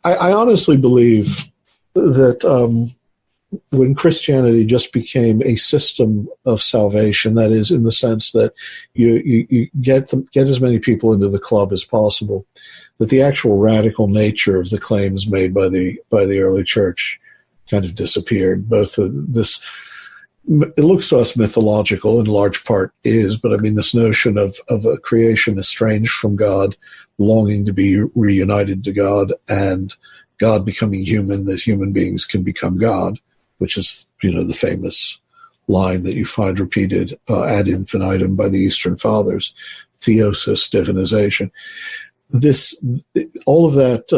I honestly believe that when Christianity just became a system of salvation, that is, in the sense that you get as many people into the club as possible, that the actual radical nature of the claims made by the early church kind of disappeared. Both this, it looks to us mythological, in large part is, but I mean this notion of a creation estranged from God, longing to be reunited to God, and God becoming human, that human beings can become God, which is, the famous line that you find repeated ad infinitum by the Eastern Fathers, theosis, divinization. All of that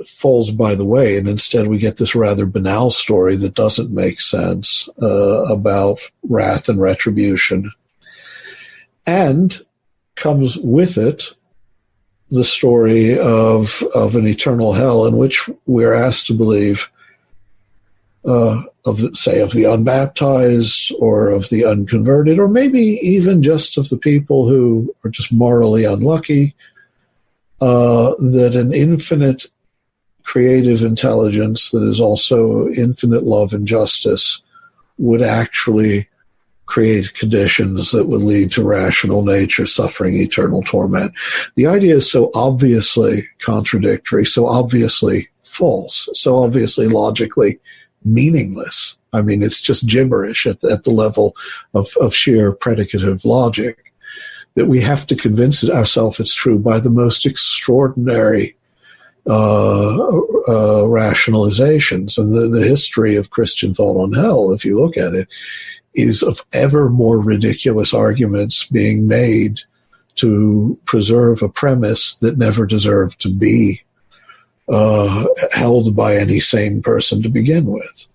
falls by the way, and instead we get this rather banal story that doesn't make sense about wrath and retribution, and comes with it the story of an eternal hell in which we're asked to believe of the unbaptized or of the unconverted, or maybe even just of the people who are just morally unlucky, that an infinite creative intelligence that is also infinite love and justice would actually create conditions that would lead to rational nature suffering eternal torment. The idea is so obviously contradictory, so obviously false, so obviously logically meaningless. I mean, it's just gibberish at the level of sheer predicative logic, that we have to convince ourselves it's true by the most extraordinary rationalizations. And the history of Christian thought on hell, if you look at it, is of ever more ridiculous arguments being made to preserve a premise that never deserved to be held by any sane person to begin with.